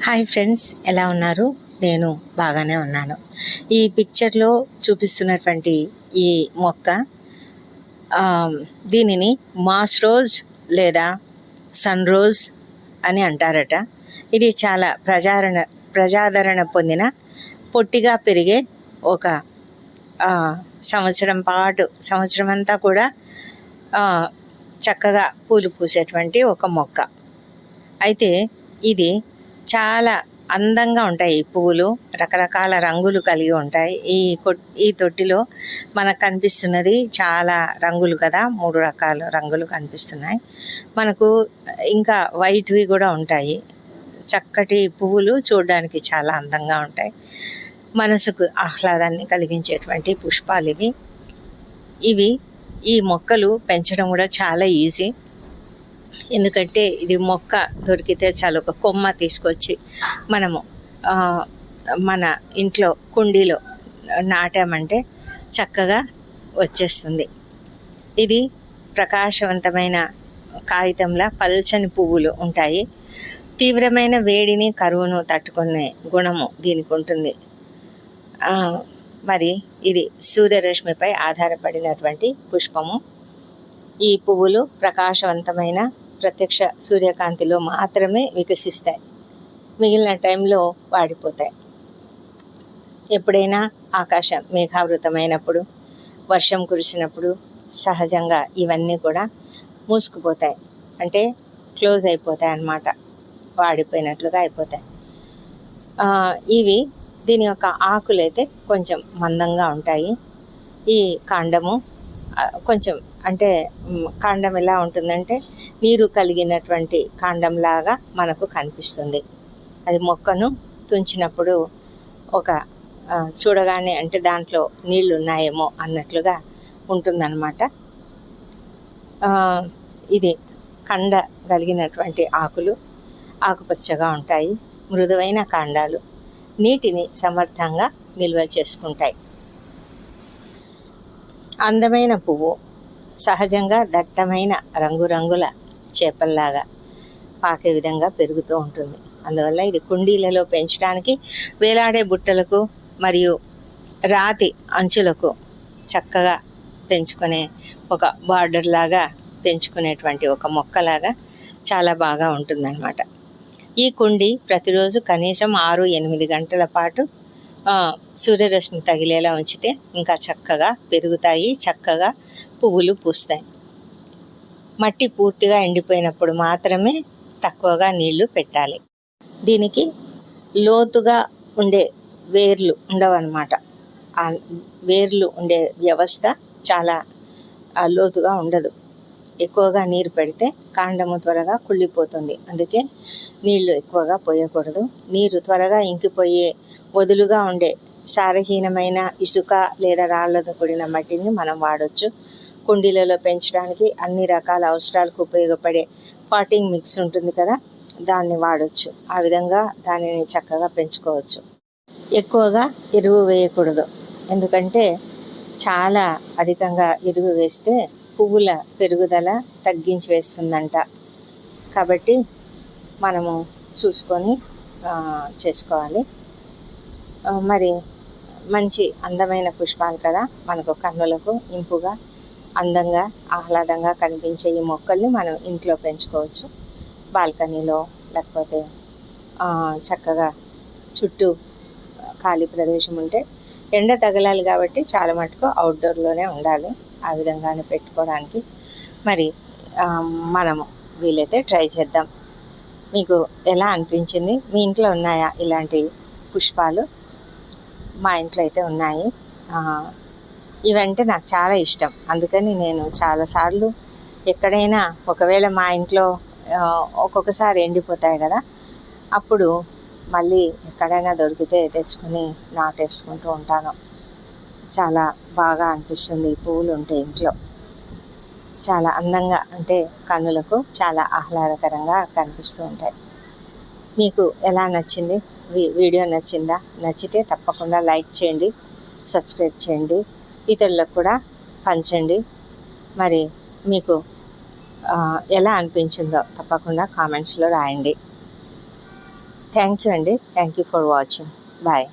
Hi friends, ఎలా ఉన్నారు? నేను బాగానే ఉన్నాను. ఈ పిక్చర్లో చూపిస్తున్నటువంటి ఈ మొక్క దీనిని మాస్ రోజ్ లేదా సన్ రోజ్ అని అంటారట. ఇది చాలా ప్రజాదరణ పొందిన పొట్టిగా పెరిగే ఒక సంవత్సరం అంతా కూడా చక్కగా పూలు పూసేటువంటి ఒక మొక్క. అయితే ఇది చాలా అందంగా ఉంటాయి. ఈ పువ్వులు రకరకాల రంగులు కలిగి ఉంటాయి. ఈ తొట్టిలో మనకు కనిపిస్తున్నది చాలా రంగులు కదా, 3 రకాల రంగులు కనిపిస్తున్నాయి మనకు. ఇంకా వైట్వి కూడా ఉంటాయి. చక్కటి పువ్వులు చూడడానికి చాలా అందంగా ఉంటాయి. మనసుకు ఆహ్లాదాన్ని కలిగించేటువంటి పుష్పాలు ఇవి. ఈ మొక్కలు పెంచడం కూడా చాలా ఈజీ. ఎందుకంటే ఇది మొక్క దొరికితే చాలు, ఒక కొమ్మ తీసుకొచ్చి మనము మన ఇంట్లో కుండీలో నాటామంటే చక్కగా వచ్చేస్తుంది. ఇది ప్రకాశవంతమైన కాగితంలా పల్చని పువ్వులు ఉంటాయి. తీవ్రమైన వేడిని, కరువును తట్టుకునే గుణము దీనికి ఉంటుంది. మరి ఇది సూర్యరశ్మిపై ఆధారపడినటువంటి పుష్పము. ఈ పువ్వులు ప్రకాశవంతమైన ప్రత్యక్ష సూర్యకాంతిలో మాత్రమే వికసిస్తాయి. మిగిలిన టైంలో వాడిపోతాయి. ఎప్పుడైనా ఆకాశం మేఘావృతమైనప్పుడు, వర్షం కురిసినప్పుడు సహజంగా ఇవన్నీ కూడా మూసుకుపోతాయి. అంటే క్లోజ్ అయిపోతాయి అన్నమాట, వాడిపోయినట్లుగా అయిపోతాయి. దీని యొక్క ఆకులైతే కొంచెం మందంగా ఉంటాయి. ఈ కాండము కొంచెం, అంటే కాండం ఎలా ఉంటుందంటే నీరు కలిగినటువంటి కాండంలాగా మనకు కనిపిస్తుంది. అది మొక్కను తుంచినప్పుడు ఒక చూడగానే అంటే దాంట్లో నీళ్లు ఉన్నాయేమో అన్నట్లుగా ఉంటుందన్నమాట. ఇది కండ కలిగినటువంటి ఆకులు ఆకుపచ్చగా ఉంటాయి. మృదువైన కాండాలు నీటిని సమర్థంగా నిల్వ చేసుకుంటాయి. అందమైన పువ్వు సహజంగా దట్టమైన రంగురంగుల చేపల్లాగా పాకే విధంగా పెరుగుతూ ఉంటుంది. అందువల్ల ఇది కుండీలలో పెంచడానికి, వేలాడే బుట్టలకు మరియు రాతి అంచులకు చక్కగా పెంచుకునే ఒక బార్డర్ లాగా పెంచుకునేటువంటి ఒక మొక్కలాగా చాలా బాగా ఉంటుందన్నమాట. ఈ కుండీ ప్రతిరోజు కనీసం 6-8 గంటల పాటు సూర్యరశ్మి తగిలేలా ఉంచితే ఇంకా చక్కగా పెరుగుతాయి, చక్కగా పువ్వులు పూస్తాయి. మట్టి పూర్తిగా ఎండిపోయినప్పుడు మాత్రమే తక్కువగా నీళ్లు పెట్టాలి. దీనికి లోతుగా ఉండే వేర్లు ఉండవన్నమాట. ఆ వేర్లు ఉండే వ్యవస్థ చాలా లోతుగా ఉండదు. ఎక్కువగా నీరు పెడితే కాండము త్వరగా కుళ్ళిపోతుంది. అందుకే నీళ్లు ఎక్కువగా పోయకూడదు. నీరు త్వరగా ఇంకిపోయే వదులుగా ఉండే సారహీనమైన ఇసుక లేదా రాళ్లతో కూడిన మట్టిని మనం వాడవచ్చు. కుండీలలో పెంచడానికి అన్ని రకాల అవసరాలకు ఉపయోగపడే పాటింగ్ మిక్స్ ఉంటుంది కదా, దాన్ని వాడవచ్చు. ఆ విధంగా దానిని చక్కగా పెంచుకోవచ్చు. ఎక్కువగా ఎరువు వేయకూడదు. ఎందుకంటే చాలా అధికంగా ఎరువు వేస్తే పువ్వుల పెరుగుదల తగ్గించి వేస్తుందంట. కాబట్టి మనము చూసుకొని చేసుకోవాలి. మరి మంచి అందమైన పుష్పాలు కదా, మనకు కన్నులకు ఇంపుగా, అందంగా, ఆహ్లాదంగా కనిపించే ఈ మొక్కల్ని మనం ఇంట్లో పెంచుకోవచ్చు. బాల్కనీలో, లేకపోతే చక్కగా చుట్టూ ఖాళీ ప్రదేశం ఉంటే, ఎండ తగలాలి కాబట్టి చాలా మటుకు అవుట్డోర్లోనే ఉండాలి. ఆ విధంగానే పెట్టుకోవడానికి మరి మనము వీలైతే ట్రై చేద్దాం. మీకు ఎలా అనిపించింది? మీ ఇంట్లో ఉన్నాయా ఇలాంటి పుష్పాలు? మా ఇంట్లో అయితే ఉన్నాయి. ఇవంటే నాకు చాలా ఇష్టం. అందుకని నేను చాలాసార్లు ఎక్కడైనా, ఒకవేళ మా ఇంట్లో ఒక్కొక్కసారి ఎండిపోతాయి కదా, అప్పుడు మళ్ళీ ఎక్కడైనా దొరికితే తెచ్చుకొని నాటేసుకుంటూ ఉంటాను. చాలా బాగా అనిపిస్తుంది. పువ్వులు ఉంటే ఇంట్లో చాలా అందంగా, అంటే కన్నులకు చాలా ఆహ్లాదకరంగా కనిపిస్తూ ఉంటాయి. మీకు ఎలా నచ్చింది? వీడియో నచ్చిందా? నచ్చితే తప్పకుండా లైక్ చేయండి, సబ్స్క్రైబ్ చేయండి, ఇతరులకు కూడా పంచండి. మరి మీకు ఎలా అనిపించిందో తప్పకుండా కామెంట్స్లో రాయండి. థ్యాంక్ యూ అండి. Thank you for watching. Bye.